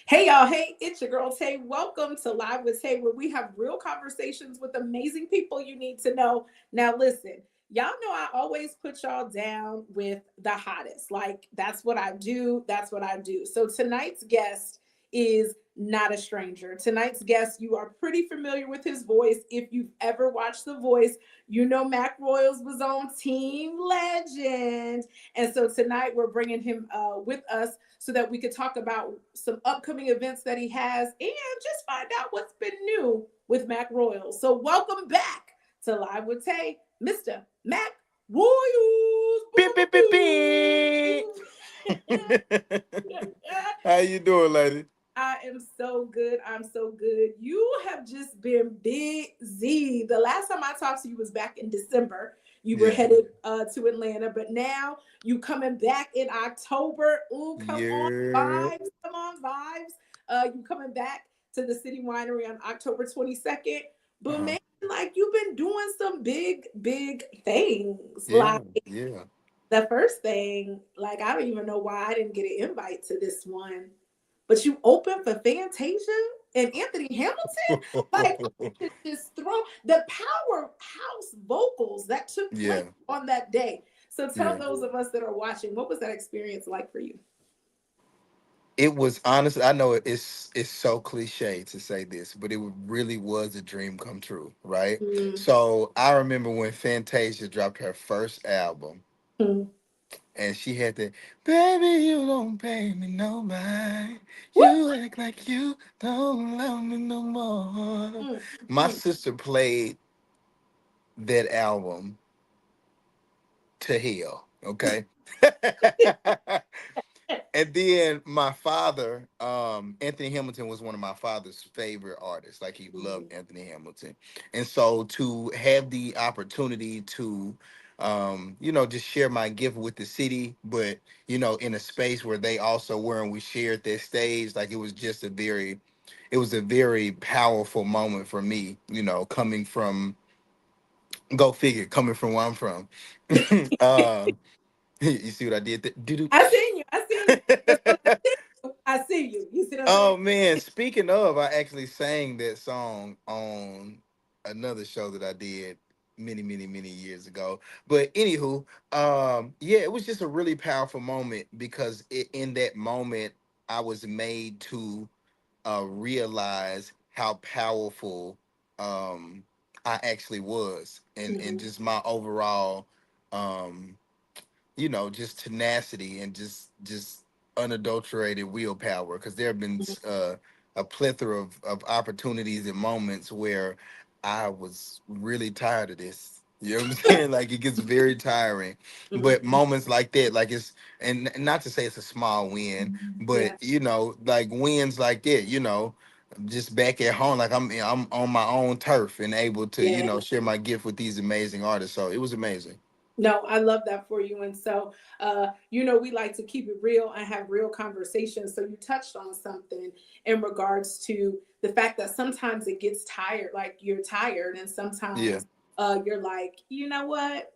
Hey y'all, hey, it's your girl Tay. Welcome to Live with Tay, where we have real conversations with amazing people you need to know. Now, listen, y'all know I always put y'all down with the hottest. Like, that's what I do. That's what I do. So, tonight's guest is not a stranger. Tonight's guest, you are pretty familiar with his voice. If you've ever watched The Voice, you know Mac Royals was on Team Legend. And so, tonight we're bringing him with us so that we could talk about some upcoming events that he has and just find out what's been new with Mac Royals. So welcome back to Live with Tay, Mr. Mac Royals. Beep, beep, beep, beep. How you doing, lady? I am so good. I'm so good. You have just been busy. The last time I talked to you was back in December. You were Yeah. headed to Atlanta, but now you coming back in October. Ooh, Yeah. come on, vibes. You coming back to the City Winery on October 22nd. But Uh-huh. man, like you've been doing some big things. Yeah. Like Yeah. the first thing, like I don't even know why I didn't get an invite to this one, but you open for Fantasia and Anthony Hamilton. Like just throw the powerhouse vocals that took place Yeah. on that day. So tell Yeah. those of us that are watching, what was that experience like for you? It was honestly, I know it's so cliche to say this, but it really was a dream come true, right? Mm-hmm. So I remember when Fantasia dropped her first album, and she had the baby, you don't pay me no mind. You act like you don't love me no more. My Mm-hmm. sister played that album to hell. Okay. And then my father, Anthony Hamilton was one of my father's favorite artists. Like he loved Anthony Hamilton. And so to have the opportunity to just share my gift with the city, but in a space where they also were and we shared their stage, like it was a very powerful moment for me, coming from go figure, coming from where I'm from. uh you see what I did there? Doo-doo. I seen you. I seen you. As soon as I see you, I see you. You see what I'm saying? Oh man, speaking of, I actually sang that song on another show that I did many years ago. But anywho, yeah, it was just a really powerful moment because in that moment I was made to realize how powerful um I actually was, and Mhm. just my overall um just tenacity and just unadulterated willpower. Because there have been a plethora of opportunities and moments where I was really tired of this. You know what I'm saying? Like it gets very tiring. Mhm. But moments like that, like and not to say it's a small win, but Yeah. like wins like that, just back at home, like I'm on my own turf and able to, Yeah. share my gift with these amazing artists. So it was amazing. No, I love that for you. And so, we like to keep it real and have real conversations. So you touched on something in regards to the fact that sometimes it gets tired, like you're tired, and Yeah. sometimes you're like, you know what?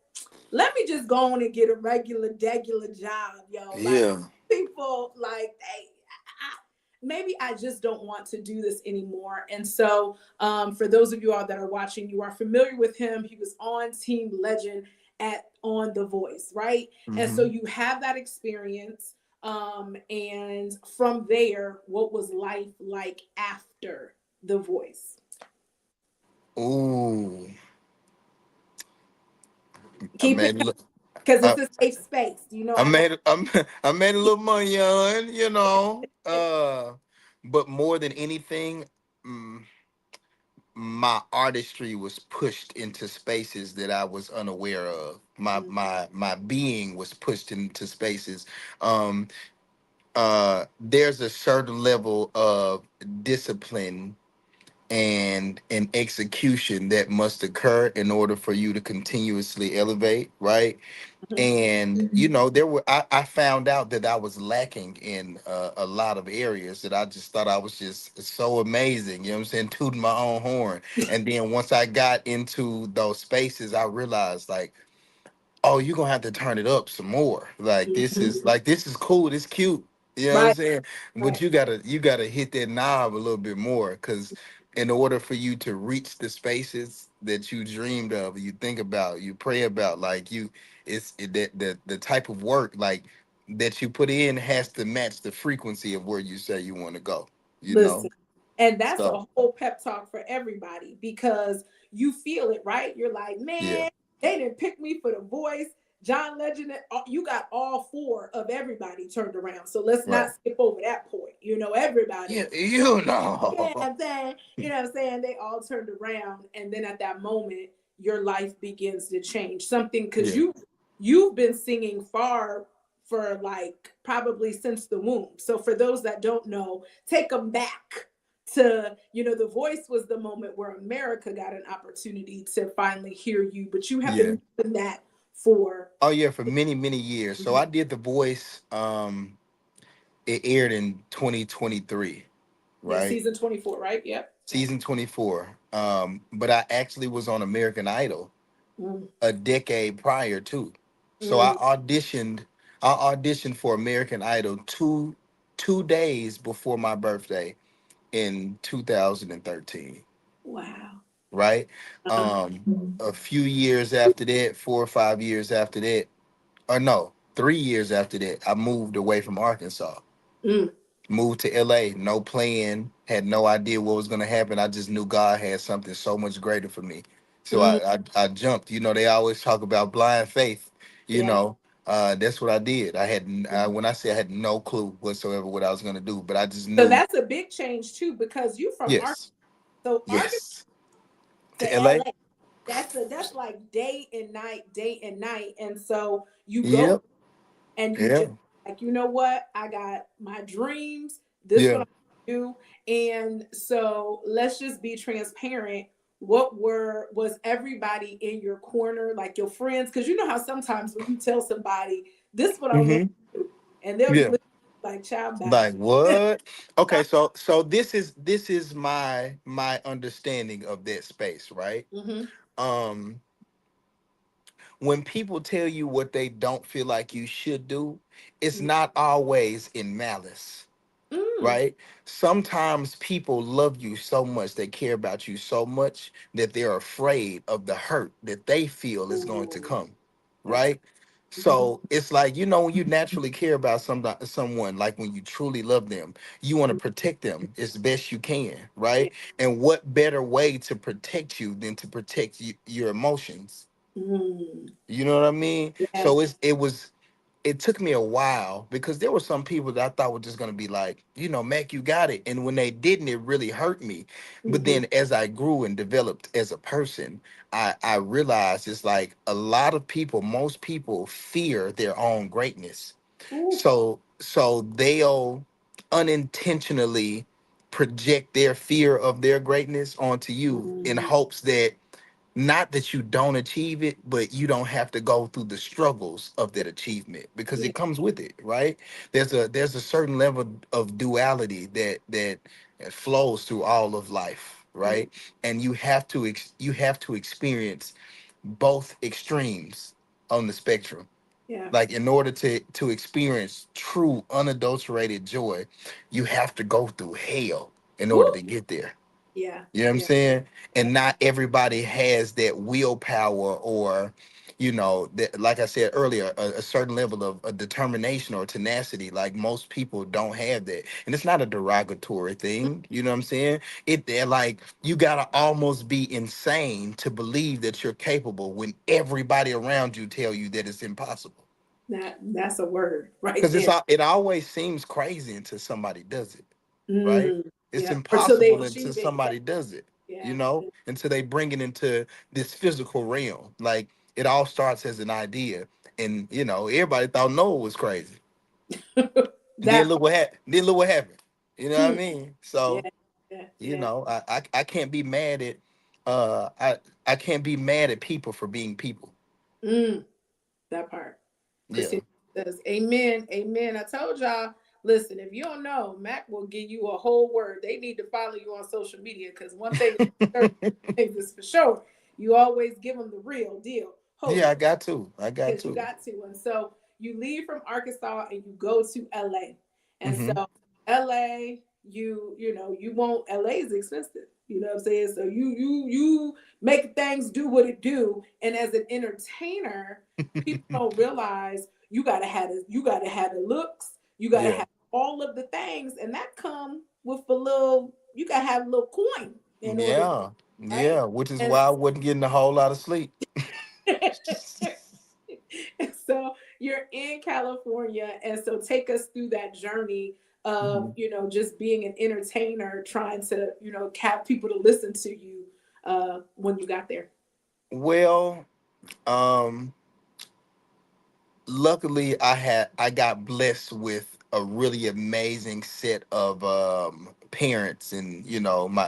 Let me just go on and get a degular job, yo. Like Yeah. people, like, hey, maybe I just don't want to do this anymore. And so, for those of you all that are watching, you are familiar with him. He was on Team Legend at on The Voice, right? And so Hmm. you have that experience. And from there, what was life like after The Voice? Ooh, I Keep it made a li- because I, it's a safe space. You know, I I got. made I made a little money on, but more than anything, mm, my artistry was pushed into spaces that I was unaware of. My being was pushed into spaces. Um, there's a certain level of discipline and execution that must occur in order for you to continuously elevate, right? And I found out that I was lacking in a lot of areas that I just thought I was just so amazing, you know what I'm saying, tooting my own horn. And then once I got into those spaces, I realized, like, oh, you're gonna have to turn it up some more. Like this is cool, this cute, You know what I'm Right. saying? But Right. you gotta hit that knob a little bit more, because in order for you to reach the spaces that you dreamed of, you think about, you pray about, like that the type of work like that you put in has to match the frequency of where you say you want to go. You know? Listen, and that's So a whole pep talk for everybody because you feel it, right? You're like, yeah, man, they didn't pick me for the voice. John Legend, you got all four of everybody turned around. So let's right. not skip over that point. You know, everybody, Yeah, you yeah, know. then, you know what I'm saying? They all turned around. And then at that moment, your life begins to change. Something because Yeah. you've been singing far for like probably since the womb. So for those that don't know, take them back to, you know, the voice was the moment where America got an opportunity to finally hear you, but you have Yeah. been doing that for Oh yeah, for many, many years. So mhm, I did The Voice. It aired in 2023, yeah, right? season 24, right? Yep. Yep. Season 24. But I actually was on American Idol Mm, a decade prior to. So mm, I auditioned for American Idol two days before my birthday in 2013, wow. right? Uh-huh. A few years after that, 4 or 5 years after that, or no, 3 years after that, I moved away from Arkansas. Mm, Moved to LA, no plan, had no idea what was gonna happen. I just knew God had something so much greater for me. So mm, I jumped. You know, they always talk about blind faith. You yeah. know, that's what I did. When I say I had no clue whatsoever what I was gonna do, but I just So knew. that's a big change too, because you from Arkansas. Yes, So Arkansas yes. to To LA. LA, that's like day and night. And so you go Yep. and you Yeah. just like, you know what? I got my dreams. This what Yeah. I do. And so let's just be transparent. What was everybody in your corner, like your friends? Because you know how sometimes when you tell somebody this what I want Hmm. to do, and they'll be Yeah. like, child bye. Like what? Okay, so this is my understanding of that space, right? Mm-hmm. Um when people tell you what they don't feel like you should do, it's not always in malice, Mm. right? Sometimes people love you so much, they care about you so much that they're afraid of the hurt that they feel is going to Ooh, come, that's right? mhm. So it's like, when you naturally care about someone, like when you truly love them, you want to protect them as best you can, Yeah. right? And what better way to protect you than to protect your emotions? Mm. You know what I mean? Yeah. So it took me a while, because there were some people that I thought were just gonna be like, Mac, you got it. And when they didn't, it really hurt me. But Mm-hmm. then as I grew and developed as a person, I realized it's like a lot of people, most people fear their own greatness. Ooh. So they'll unintentionally project their fear of their greatness onto you in Mm. hopes that, not that you don't achieve it, but you don't have to go through the struggles of that achievement, because Yeah. it comes with it, right? There's a certain level of duality that flows through all of life, Mm. right? And you have to experience both extremes on the spectrum. Yeah. Like, in order to experience true unadulterated joy, you have to go through hell in order Ooh. to get there. Yeah. You know what I'm Yeah. saying? And Yep. not everybody has that willpower, or, that, like I said earlier, a certain level of determination or tenacity. Like, most people don't have that. And it's not a derogatory thing. You know what I'm saying? They're like, you gotta almost be insane to believe that you're capable when everybody around you tell you that it's impossible. That's a word right Because there. it always seems crazy until somebody does it, right? Mm. It's Yeah. Or till they impossible until achieve it. Yeah. somebody does it, Yeah. until they bring it into this physical realm. Like, it all starts as an idea, and everybody thought Noah was crazy, and then That look part. what happened. Then look what happened. You know what I Mm. mean? Yeah. So, Yeah. Yeah. I can't be mad at I can't be mad at people for being people. Mm. That part. Yeah. Christina says, Amen. Amen. I told y'all, listen, if you don't know, Mac will give you a whole word. They need to follow you on social media because one thing is for sure. You always give them the real deal. Yeah, Hope. I got to. I got Because you to. got to. And so you leave from Arkansas and you go to LA. And Mm-hmm. so LA, you know, you won't LA is expensive. You know what I'm saying? So you make things do what it do. And as an entertainer, people don't realize you gotta have the looks, you gotta Yeah. have all of the things, and that come with a little, you gotta have a little coin in order, Yeah. right? Yeah. Which is And why I wasn't getting a whole lot of sleep. so you're in California, and so take us through that journey of, Mhm. you know, just being an entertainer, trying to, you know, have people to listen to you when you got there. Well, um, luckily I got blessed with a really amazing set of parents, and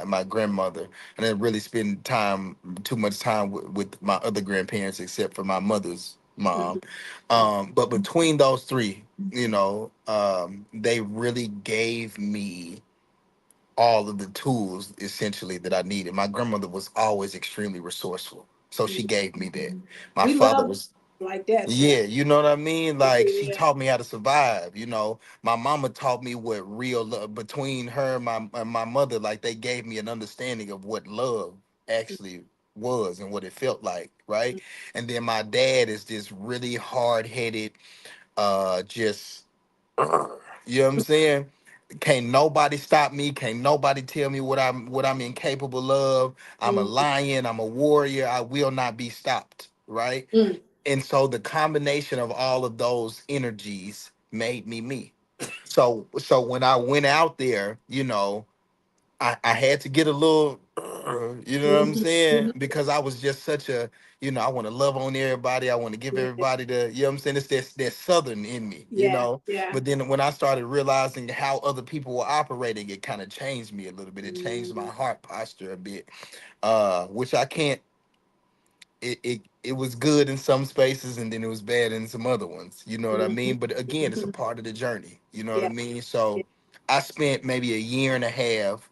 my grandmother. And I didn't really spend time too much time with my other grandparents except for my mother's mom. But between those three, they really gave me all of the tools essentially that I needed. My grandmother was always extremely resourceful, so she gave me that. My We father love was, like that too. yeah, you know what I mean? Like, she Yeah. taught me how to survive. My mama taught me what real love, between her and my mother, like, they gave me an understanding of what love actually was and what it felt like, right? And then my dad is this really hard-headed, just you know what I'm saying? Can't nobody stop me. Can't nobody tell me what I'm incapable of. I'm a Mm, lion. I'm a warrior. I will not be stopped. Right. mm, And so the combination of all of those energies made me me. So when I went out there, I had to get a little, you know what I'm mhm, saying? mhm. Because I was just such a, I want to love on everybody. I want to give Yeah, everybody you know what I'm saying? It's that Southern in me, yeah, yeah. But then when I started realizing how other people were operating, it kind of changed me a little bit. It changed my Mm, heart posture a bit, which I can't, it was good in some spaces and then it was bad in some other ones. You know what I mhm, mean? But again, it's a mhm. part of the journey. You know what I Yeah. mean? Yeah. So I spent maybe a year and a half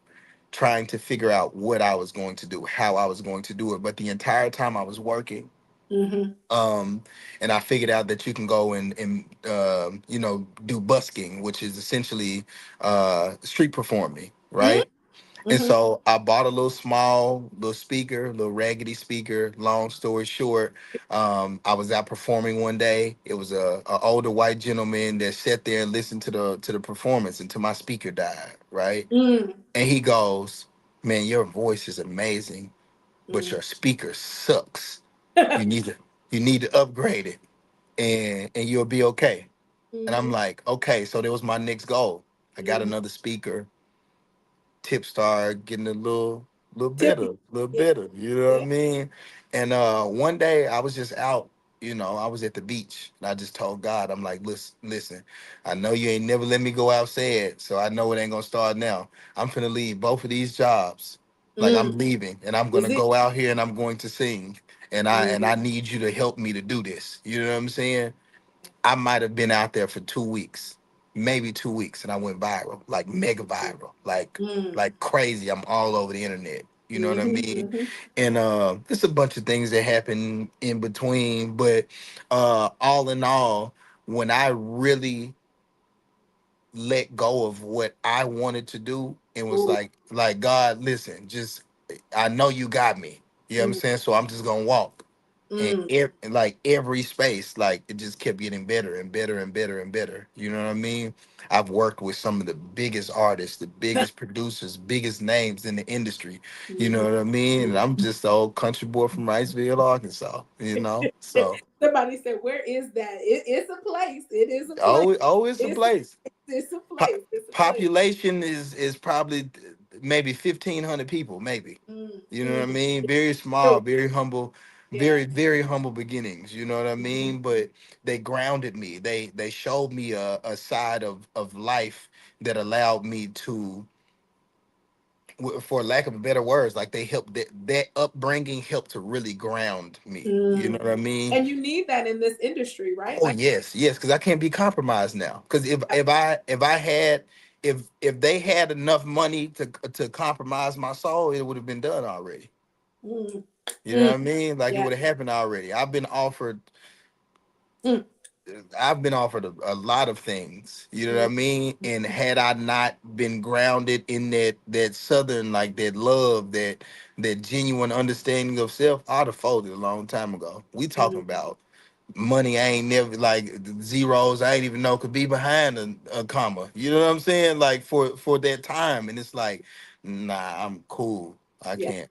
trying to figure out what I was going to do, how I was going to do it. But the entire time I was working, Mhm, um, and I figured out that you can go and do busking, which is essentially street performing, mhm, right? And mhm, so I bought a little small little speaker, little raggedy speaker. Long story short, I was out performing one day. It was a older white gentleman that sat there and listened to the performance until my speaker died, right? mm, And he goes, "Man, your voice is amazing, but mm. your speaker sucks. You need to you need to upgrade it, and you'll be okay." And I'm Mhm, like, "Okay." So that was my next goal. I got mhm. another speaker. Tip started getting a little Tip. better, a little Yeah, better. You know what yeah. I mean? And one day I was just out. I was at the beach, and I just told God, I'm like, listen, I know you ain't never let me go outside, so I know it ain't gonna start now. I'm finna leave both of these jobs. Like, Mm. I'm leaving, and I'm Is gonna it? go out here and I'm going to sing, and I and Mm. I need you to help me to do this. You know what I'm saying? I might have been out there for 2 weeks, maybe 2 weeks, and I went viral, like mega viral, like Mm. like crazy. I'm all over the internet. You know what I Mhm, mean? mhm. And there's a bunch of things that happen in between, but all in all, when I really let go of what I wanted to do and was Ooh. like God, listen, just I know you got me. You know what I'm Mm, saying? So I'm just gonna walk, and mm. like every space, like it just kept getting better and better and better and better. You know what I mean? I've worked with some of the biggest artists, the biggest producers, biggest names in the industry. You know Mhm. what I mean? And I'm just the old country boy from Riceville, Arkansas. So Somebody said, "Where is that?" It's a place. It is a place. oh, it's a It's a, place. it's a Po- place. It's a place. Population is probably maybe 1,500 people, maybe. Mm, You know what I mm. mean? Very True. small, very humble, Yeah. very humble beginnings. You know what I Mhm. mean? But they grounded me. They showed me a side of life that allowed me to, for lack of better words, like they helped that upbringing helped to really ground me. You know Mm. what I mean? And you need that in this industry, right? Oh Like, yes, yes, because I can't be compromised now. Because if I had, if they had enough money to compromise my soul, it would have been done already. mm, You know mm. what I mean? Like, it Yeah. would have happened already. I've been offered Mm. I've been offered a lot of things, you know what I Mm, mean? And had I not been grounded in that southern, like that love, that genuine understanding of self, I'd have folded a long time ago. We talking mm, about money I ain't never, like, zeros I ain't even know could be behind a comma. You know what I'm saying? Like, for that time, and it's like, nah, I'm cool. I yeah. can't,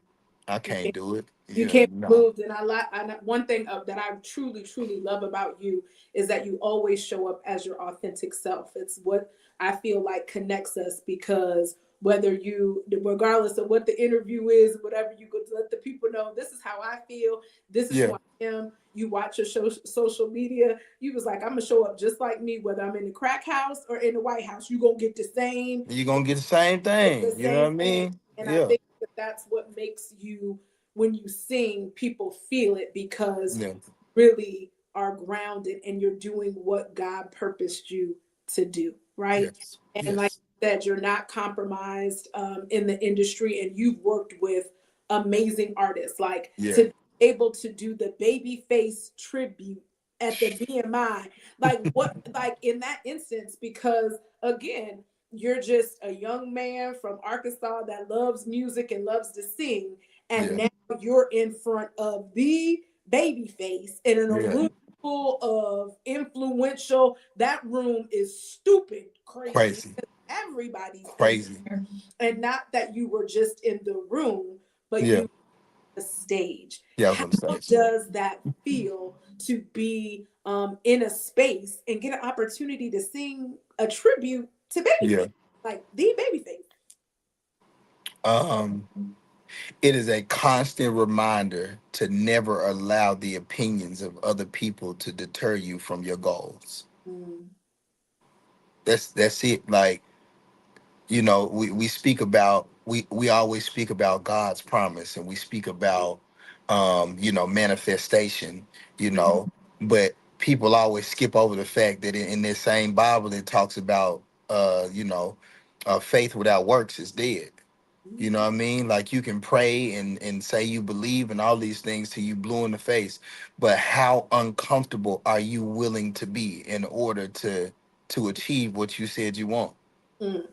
I You can't can't do it. you Yeah, can't be no. moved. And I like one thing that I truly, truly love about you is that you always show up as your authentic self. It's what I feel like connects us, because whether you, regardless of what the interview is, whatever, you could let the people know, this is how I feel, this is who Yeah, I am. You watch your social media, you was like, I'm gonna show up just like me, whether I'm in the crack house or in the White House. You gonna get you gonna get the same the thing. You know what same I thing. mean? And I Yeah, think that that's what makes you, when you sing, people feel it, because yeah, really are grounded and you're doing what God purposed you to do, right? yes, And like yes, you said, you're not compromised in the industry, and you've worked with amazing artists. Like, yeah, to be able to do the Babyface tribute at the BMI, like what, like in that instance, because again, you're just a young man from Arkansas that loves music and loves to sing, and yeah, now you're in front of the Babyface and in a yeah. room full of influential. That room is stupid crazy. Crazy, Everybody's in crazy. there, and not that you were just in the room, but Yeah, you the stage. yeah. I was How on the stage. does that feel to be in a space and get an opportunity to sing a tribute to Yeah. Babyface, like the Babyface? Um, it is a constant reminder to never allow the opinions of other people to deter you from your goals. Mm, That's it. Like, we speak about, we always speak about God's promise, and we speak about manifestation, you mm, know, but people always skip over the fact that in this same Bible it talks about faith without works is dead. You know what I mean? Like, you can pray and say you believe and all these things till you blue in the face, but how uncomfortable are you willing to be in order to achieve what you said you want, mm, mm.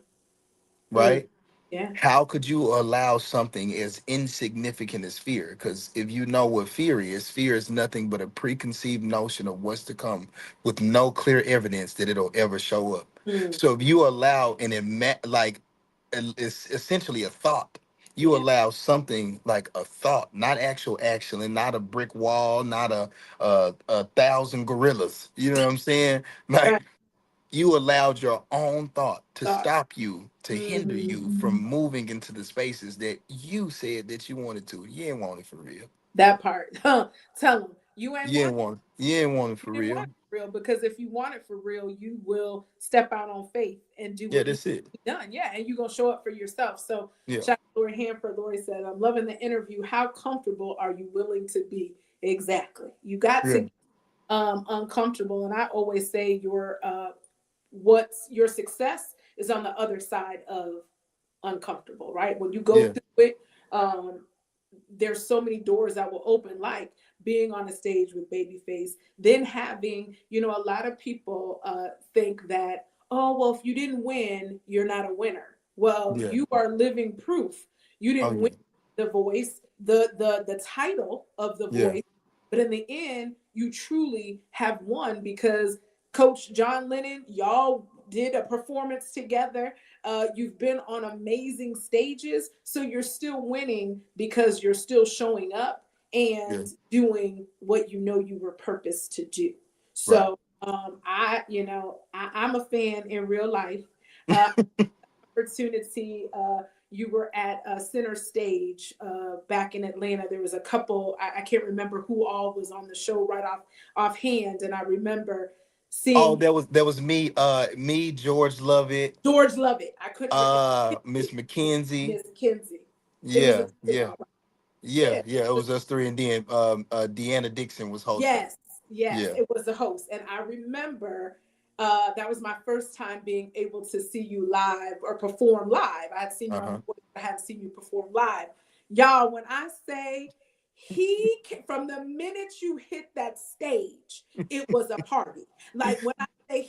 right? Yeah. How could you allow something as insignificant as fear? Because if you know what fear is nothing but a preconceived notion of what's to come with no clear evidence that it'll ever show up. Mm, So if you allow it's essentially a thought. You yeah. allow something like a thought, not actual action, and not a brick wall, not a thousand gorillas. You know what I'm saying? Right. Like, you allowed your own thought to Thought. stop you, to hinder Mhm. you from moving into the spaces that you said that you wanted to. You ain't want it for real. That part. Huh. Tell them you ain't You want ain't want it. You ain't want it you for didn't want real. it for real, because if you want it for real, you will step out on faith and do Yeah, what needs that's it. to be done. Yeah, and you're gonna show up for yourself. So Yeah, shout out to Lori Hanford. Lori said, I'm loving the interview. How comfortable are you willing to be? Exactly. You got yeah, to uncomfortable. And I always say what's your success is on the other side of uncomfortable, right? When you go yeah, through it, there's so many doors that will open, like being on a stage with Babyface, then having, a lot of people think that, oh, well, if you didn't win, you're not a winner. Well, yeah. you are living proof. You Oh didn't win yeah, the voice, the title of the yeah, voice, but in the end, you truly have won, because Coach John Lennon, y'all did a performance together. You've been on amazing stages, so you're still winning because you're still showing up yeah. and doing what you know you were purposed to do. Right. So I'm a fan in real life. Uh, Opportunity. You were at Center Stage back in Atlanta. There was a couple. I can't remember who all was on the show right offhand, and I remember Oh, seeing that was me. Me, George Lovett, George Lovett. I couldn't remember Miss McKenzie. Miss Kinsey. It was a Yeah, three, yeah, all right. yeah, Yeah. yeah. It was us three, and then Deanna Dixon was hosting. Yes, yes, Yeah. it was the host. And I remember that was my first time being able to see you live or perform live. I had seen you Uh on huh. the voice, but I hadn't seen you perform live. Y'all, when I say from the minute you hit that stage, it was a party. Like when I say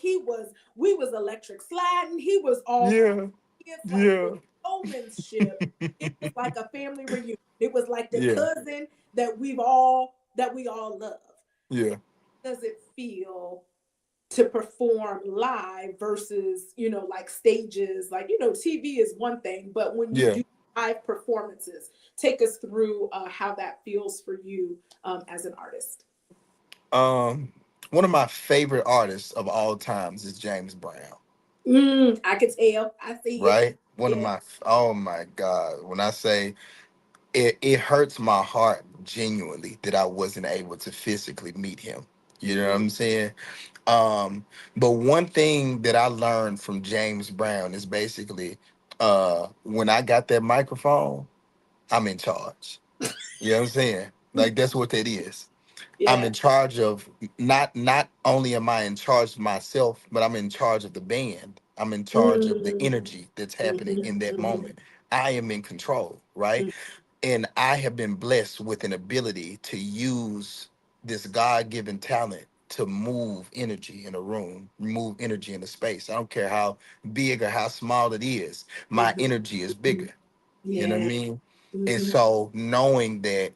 we was electric sliding, he was all Yeah. it's like the Yeah. showmanship. It was like a family reunion. It was like the Yeah. cousin that we all love. Yeah. Does it feel to perform live versus, like stages? Like, TV is one thing, but when you Yeah. do live performances, take us through how that feels for you as an artist. Um, one of my favorite artists of all times is James Brown. I could tell. I see it. Right? One of Yeah. my oh my God. When I say it hurts my heart genuinely that I wasn't able to physically meet him. You know what Mm, I'm saying? But one thing that I learned from James Brown is basically when I got that microphone, I'm in charge. You know what I'm saying? Like that's what that is. I'm yeah. in charge of not only am I in charge of myself, but I'm in charge of the band. I'm in charge of the Mm, energy that's happening mhm, in that mhm, moment. I am in control, right? mm, And I have been blessed with an ability to use this God-given talent to move energy in a room, move energy in a space. I don't care how big or how small it is. My mhm, energy is mhm. bigger. You know what I Yeah. mean? And Mhm. so knowing that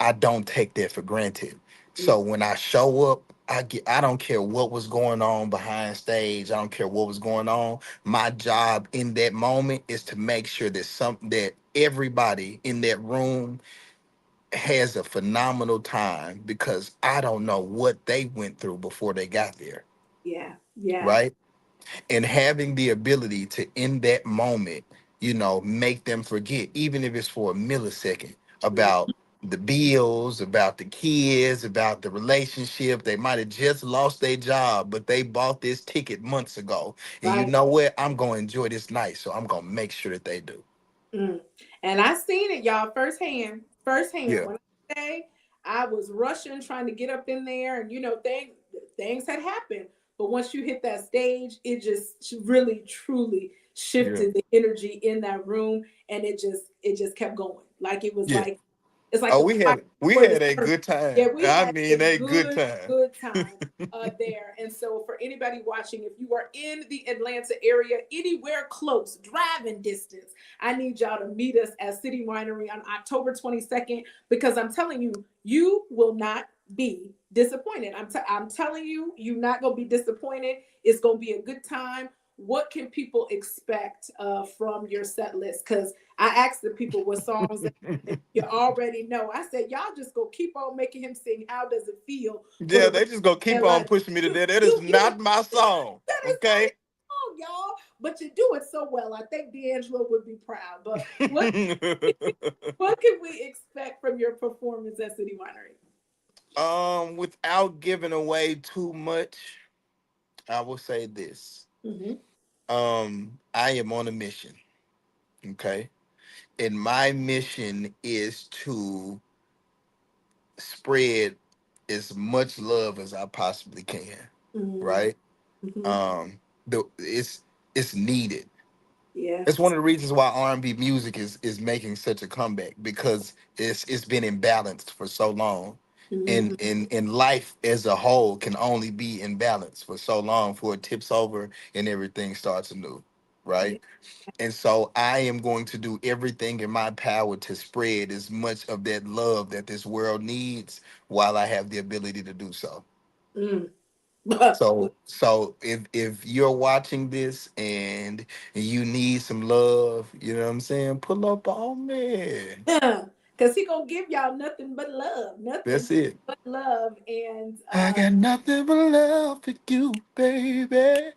I don't take that for granted. Mm, So when I show up, I don't care what was going on behind stage. I don't care what was going on. My job in that moment is to make sure that everybody in that room has a phenomenal time because I don't know what they went through before they got there, yeah. Yeah. right? And having the ability to in that moment, make them forget, even if it's for a millisecond, Mm, about the bills, about the kids, about the relationship. They might have just lost their job, but they bought this ticket months ago. And you right. know what? I'm gonna enjoy this night, so I'm gonna make sure that they do. Mm. And I seen it, y'all, firsthand. Firsthand. Yeah, When I say I was rushing, trying to get up in there, and things had happened. But once you hit that stage, it just really, truly yeah, shifted the energy in that room, and it just kept going. Like it was yeah. like it's like Oh, the fire we for the had a service. good time. Yeah, we I had a mean, a good good, time. good time there. And so, for anybody watching, if you are in the Atlanta area, anywhere close, driving distance, I need y'all to meet us at City Winery on October 22nd because I'm telling you, you will not be disappointed. I'm telling you, you're not going to be disappointed. It's going to be a good time. What can people expect from your set list? Because I asked the people what songs you already know. I said, y'all just go keep on making him sing. How does it feel for Yeah, the they just gonna keep and on like pushing me to you, that. That is you not my song. that is not Okay. wrong, y'all. But you do it so well. I think D'Angelo would be proud. But what can we expect from your performance at City Winery? Without giving away too much, I will say this. Mm-hmm. I am on a mission. Okay. And my mission is to spread as much love as I possibly can. Right? Mm-hmm. It's needed. Yeah. It's one of the reasons why R&B music is making such a comeback because it's been imbalanced for so long. Mm-hmm. And life as a whole can only be in balance for so long before it tips over and everything starts anew, Yeah. right? And so I am going to do everything in my power to spread as much of that love that this world needs while I have the ability to do so. Mm. So if you're watching this and you need some love, you know what I'm saying? Pull up on me. Because he gonna give y'all nothing but love, nothing That's it. but love, and I got nothing but love for you, baby.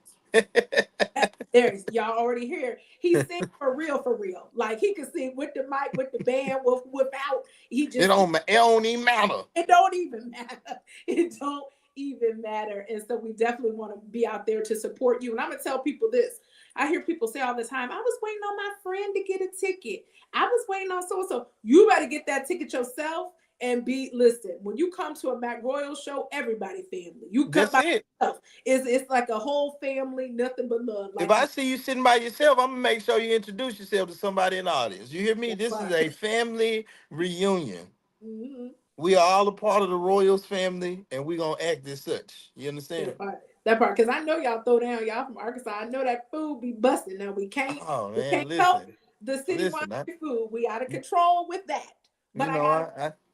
there's y'all already hear. He sing for real. Like he can sing with the mic, with the band, without. He just It don't even matter. it don't even matter. It don't even matter. And so we definitely want to be out there to support you. And I'm gonna tell people this. I hear people say all the time, I was waiting on my friend to get a ticket. I was waiting on so and so. You better get that ticket yourself and be listen. When you come to a Mac Royal show, everybody family. You come That's by it. yourself. It's like a whole family, nothing but love. If Like I see you sitting by yourself, I'm gonna make sure you introduce yourself to somebody in the audience. You hear me? that This is part. a family reunion. Mhm. We are all a part of the Royals family, and we gonna act as such. You understand? That part. That part. Because I know y'all throw down. Y'all from Arkansas. I know that food be busting. Now Oh we can't man, help listen, the city listen. winery food. We out of control with that. But You know,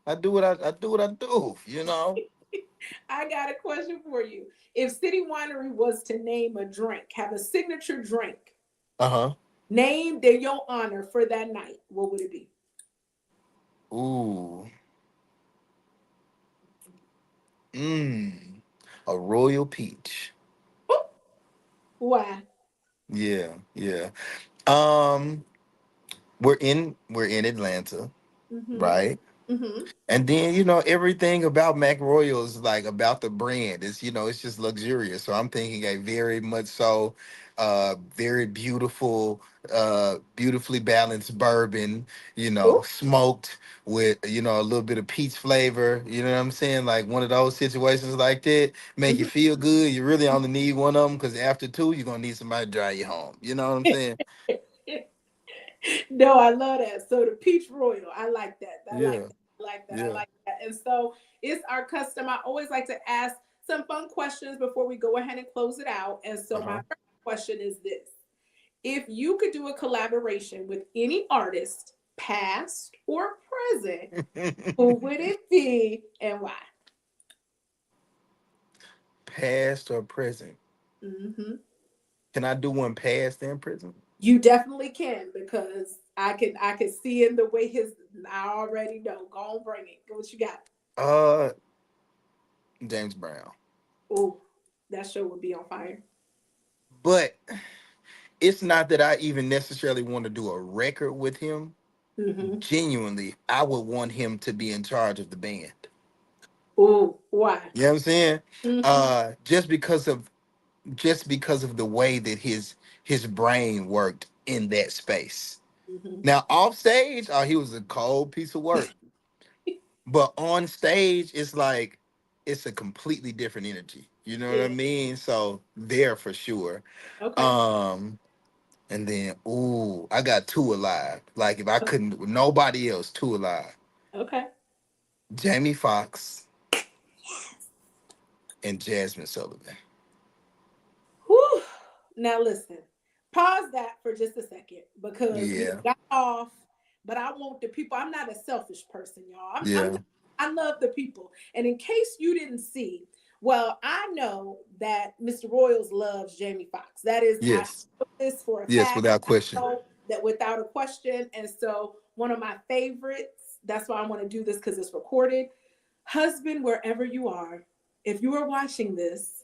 I do what I do what I do. You know. I got a question for you. If City Winery was to name a drink, have a signature drink Uh named in your honor for that night, what would it be? huh. Ooh. Mmm. A royal peach. Ooh, why? Yeah, yeah. Um, we're in Atlanta, Mm-hmm. right? Mm-hmm. And then, everything about Mac Royal is like about the brand. It's just luxurious. So I'm thinking a very much so very beautiful, beautifully balanced bourbon, Ooh. smoked with, a little bit of peach flavor. You know what I'm saying? Like one of those situations like that, make you Mhm. feel good. You really only need one of them because after two, you're gonna need somebody to drive you home. You know what I'm saying? No, I love that. So the peach royal, I like that. I like Yeah, that. I like that. I yeah. like that. And so it's our custom. I always like to ask some fun questions before we go ahead and close it out. And so my Uh-huh. first question is this. If you could do a collaboration with any artist, past or present, who would it be and why? Past or present? Hmm. Can I do one past and present? You definitely can because I can see in the way his I already know. Go on, bring it. What you got? Uh, James Brown. Oh, that show would be on fire. But it's not that I even necessarily want to do a record with him. Hmm. Genuinely, I would want him to be in charge of the band. Oh, why? You know what I'm saying? Hmm. Just because of the way that his brain worked in that space. Hmm. Now off stage, he was a cold piece of work. But on stage, it's like it's a completely different energy. You know what I Yeah. mean? So there for sure. Okay. Um, and then I got two alive. Like if I Okay. couldn't with nobody else, two alive. Okay. Jamie Foxx and Jasmine Sullivan. Whew. Now listen, pause that for just a second because we Yeah, got off. But I want the people. I'm not a selfish person, y'all. yeah, I love the people. And in case you didn't see, well, I know that Mr. Royals loves Jamie Foxx. That is, I yes, know this for a yes, fact. without I question. know that without a question. And so one of my favorites. That's why I want to do this because it's recorded. Husband, wherever you are, if you are watching this,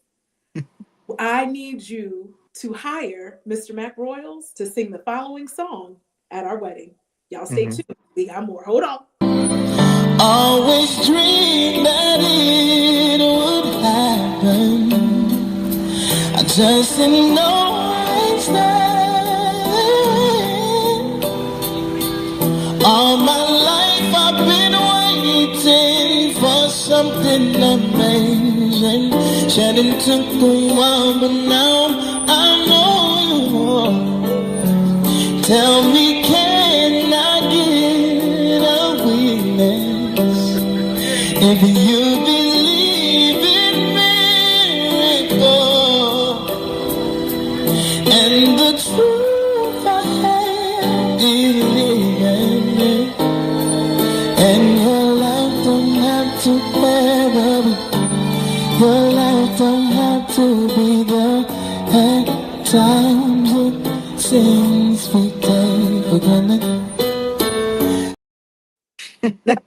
I need you to hire Mr. Mac Royals to sing the following song at our wedding. Y'all stay Hmm. tuned. We got more. Hold on. Always dream that it would happen. I just didn't know it's there. All my life I've been waiting for something amazing. Shedding took a while, but now I know. Tell me, can I get a witness? If you believe in miracles and the truth I have is living, and your life don't have to ever be, your life don't have to be there. At times it seems we take for granted. Now,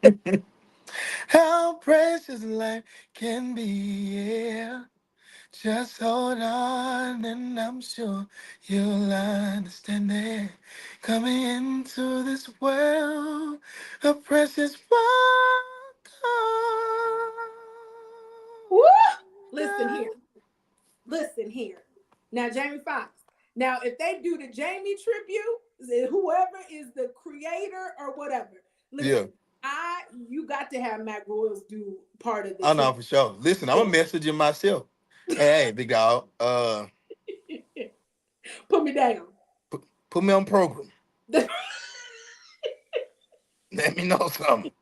How precious life can be, yeah. Just hold on, and I'm sure you'll understand it. Coming into this world, a precious woo, listen here. Listen here. Now, Jamie Foxx. Now, if they do the Jamie tribute, whoever is the creator or whatever, Yeah. listen, I you got to have Mac Royals do part of the I know trip. for sure. Listen, I'm Yeah. gonna message him myself. Hey, big dog. Put me down. Put me on program. Let me know something.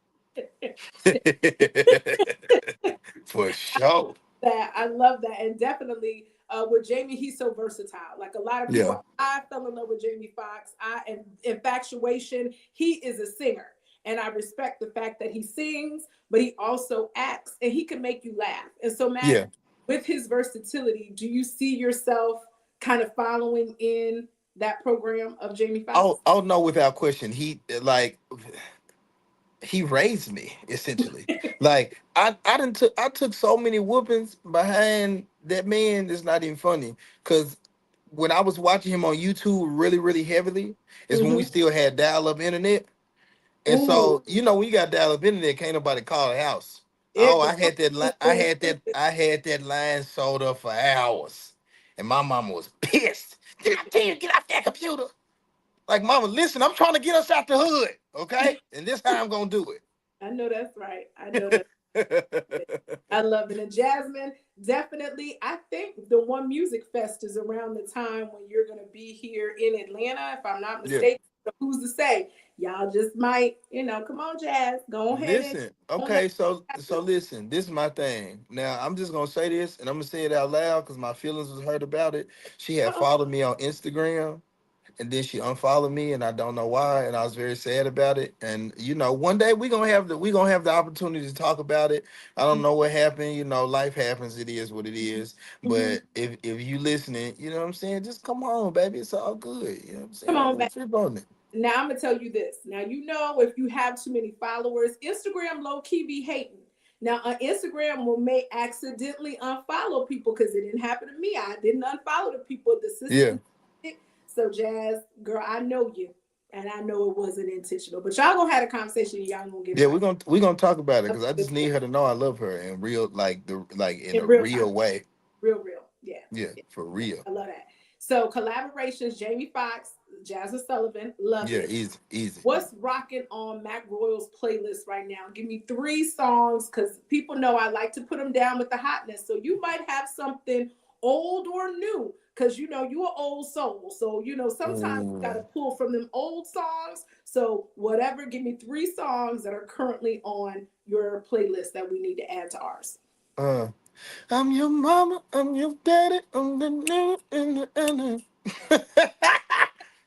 For sure. That I love that, and definitely with Jamie, he's so versatile. Like a lot of Yeah. people, I fell in love with Jamie Foxx. I and infatuation. He is a singer, and I respect the fact that he sings, but he also acts, and he can make you laugh. And so, Mac, Yeah. with his versatility, do you see yourself kind of following in that program of Jamie Foxx? Oh no, without question. He raised me essentially. Like I took so many whoopings behind that man. It's not even funny because when I was watching him on YouTube really really heavily is when we Mm-hmm. still had dial up internet. And Ooh, so, when you got dial up internet, can't nobody call the house. it Oh, was I had that line sold up for hours. And my mama was pissed. Did I tell you to get off that computer? Like, mama, listen, I'm trying to get us out the hood. Okay? And this how I'm gonna do I know that's right. I know that. it. I love it. And Jasmine, definitely, I think the One Music Fest is around the time when you're going to be here in Atlanta, if I'm not Yeah. mistaken. So who's to say? Y'all just might, come on, Jazz, go ahead and Listen, don't let okay, so listen, this is my thing. Now I'm just gonna say this and I'm gonna say it out loud because my feelings was hurt about it. She had uh-uh. followed me on Instagram and then she unfollowed me and I don't know why and I was very sad about it. And one day we gonna have the opportunity to talk about it. I don't know what happened. Life happens. It is what it is. Mhm. But if you listening, you know what I'm saying. Just come on, baby. It's all good. You know what I'm Come saying. on, We'll back. trip on it. Now I'm gonna tell you this. Now if you have too many followers, Instagram low key be hating. Now Instagram may accidentally unfollow people because it didn't happen to me. I didn't unfollow the people. The Yeah. system. So Jazz, girl, I know you, and I know it wasn't intentional. But y'all gonna have a conversation. And y'all gonna get it Yeah, right. we're gonna talk about it because I just need her to know I love her in real like in In a real time, real way. real. Yeah, Yeah, yeah, for real. I love that. So collaborations: Jamie Foxx, Jasmine Sullivan, love Yeah, it. easy, easy. What's rocking on Mac Royals playlist right now? Give me three songs because people know I like to put them down with the hotness. So you might have something old or new because you're an old soul. So sometimes you got Ooh. to pull from them old songs. So whatever, give me three songs that are currently on your playlist that we need to add to ours. Uh, I'm your mama, I'm your daddy, I'm the new and the.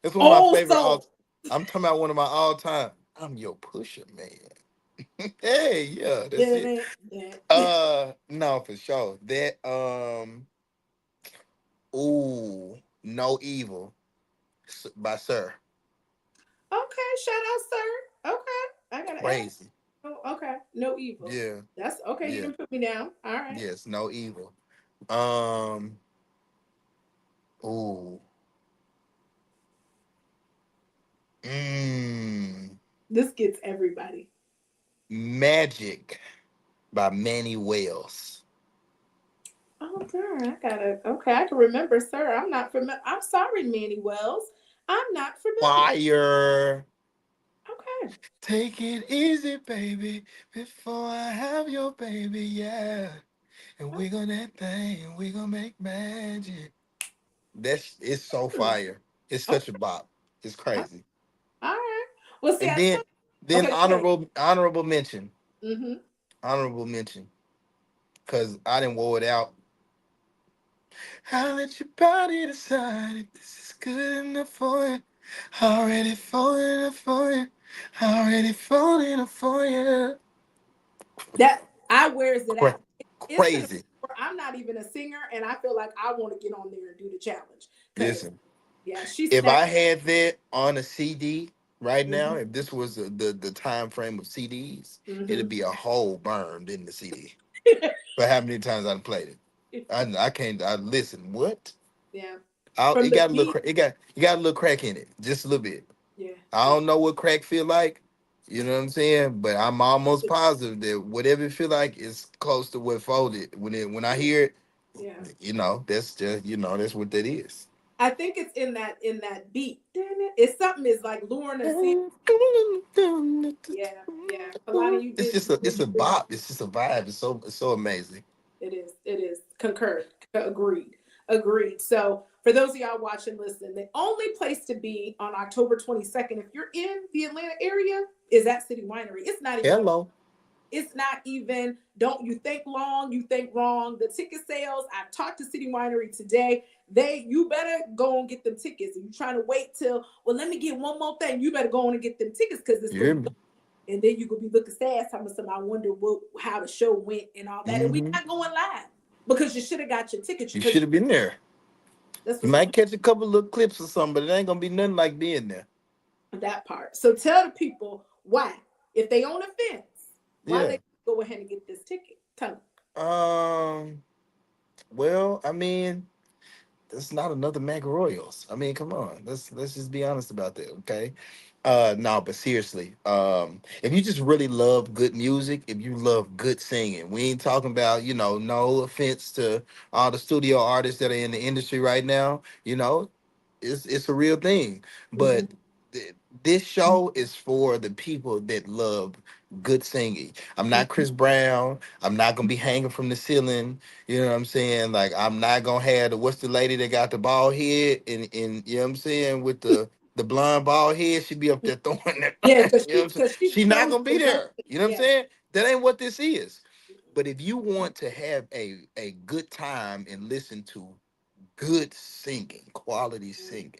That's one of my Old favorite soul. all. I'm talking about one of my all time. I'm your pusher man. Hey, yeah, that's Yeah, it. yeah. No, for sure. That ooh, no evil by Sir. Okay, shout out, sir. Okay, I gotta add. Crazy. Oh, okay, no evil. Yeah, That's okay. You yeah, didn't put me down. All right. yes, no evil. Um, ooh, mmm, This gets everybody. Magic by Manny Wells. Oh, darn. I gotta. Okay, I can remember, sir. I'm not familiar. I'm sorry, Manny Wells. I'm not familiar. Fire. Okay. Take it easy, baby, before I have your baby, yeah. And we gonna that thing, and we gonna make magic. It's so Hmm. fire. It's Okay. such a bop. It's All crazy. right. Well, see, And I then still. then Okay, go ahead. honorable mention. Mm-hmm. Honorable mention. Cause I didn't wore it out. I let your body decide if this is good enough for you. Already falling enough for you. Already falling enough for you. That I wears it Cra- out. It's to the Crazy. point where I'm not even a singer, and I feel like I want to get on there and do the challenge because Listen, yeah, she if snatched. I had that on a CD right now, Mm-hmm. if this was the time frame of CDs, it'd Mm-hmm. be a hole burned in the CD. But how many times I played it? I can't. I listen. What? Yeah. From It the got a little. beat. It got a little crack in it, just a little bit. Yeah. I Yeah. don't know what crack feel like. You know what I'm saying? But I'm almost positive that whatever it feel like is close to what folded. When I hear it, Yeah. that's just that's what that is. I think it's in that beat. It's something is like luring us in. Yeah, yeah. Kalani, you It's did just you a did good. bop. It's just a vibe. It's so amazing. It is. It is. Concurred. Agreed. Agreed. So for those of y'all watching, listen, the only place to be on October 22nd, if you're in the Atlanta area, is at City Winery. It's not even on. Hello. It's not even, don't you think long, you think wrong. The ticket sales, I've talked to City Winery today. You better go and get them tickets. If you're trying to wait till, well, let me get one more thing, you better go on and get them tickets because it's You going hear to me? be, and then you could be looking sad. I wonder how the show went and all that. And we're Hmm. not going live because you should have got your tickets You because should have been there. that's You what's might catch a couple little clips or something, but it ain't gonna be nothing like being there. that part. So tell the people why, if they on the fence, why Yeah. they go ahead and get this ticket. Tell them. Um. Well, I mean, that's not another Mac Royals. I mean, come on. Let's just be honest about that, okay? No, but seriously, if you just really love good music, if you love good singing, we ain't talking about, no offense to all the studio artists that are in the industry right now, it's a real thing. But Mm-hmm. th- this show is for the people that love good singing. I'm not Chris Brown. I'm not gonna be hanging from the ceiling. You know what I'm saying? Like I'm not gonna have what's the lady that got the bald head and you know what I'm saying with the blonde bald head. She be up there throwing that. Yeah, You know what I'm saying? because she She not throws gonna be the money. there. You know what I'm Yeah. saying? That ain't what this is. But if you want to have a good time and listen to good singing, quality singing,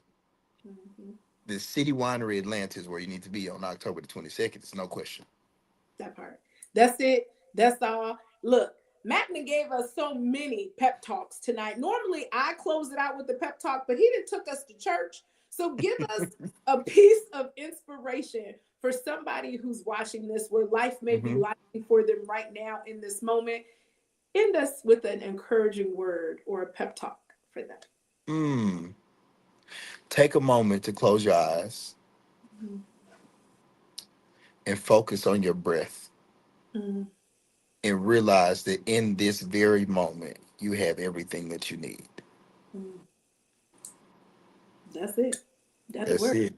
Mm-hmm. the City Winery Atlanta is where you need to be on October the 22nd. It's no question. That part. That's it. That's all. Look, Mackman gave us so many pep talks tonight. Normally, I close it out with the pep talk, but he didn't took us to church. So give us a piece of inspiration for somebody who's watching this, where life may be Hmm. life for them right now in this moment. End us with an encouraging word or a pep talk for them. Mm. Take a moment to close your eyes Mm-hmm. and focus on your breath and realize that in this very moment, you have everything that you need. Mm-hmm. That's it. That'll That's work. it.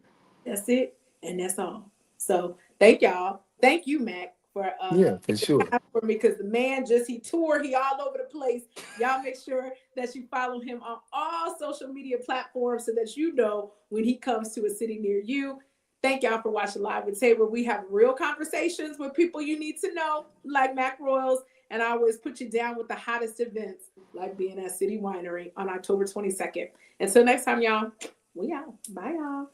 That's it, and that's all. So thank y'all. Thank you, Mac, for Yeah, for taking sure. time for me because the man he toured, he all over the place. Y'all make sure that you follow him on all social media platforms so that you know when he comes to a city near you. Thank y'all for watching Live with Tay, where we have real conversations with people you need to know, like Mac Royals, and I always put you down with the hottest events, like being at City Winery on October 22nd. Until next time, y'all, we out. Bye, y'all.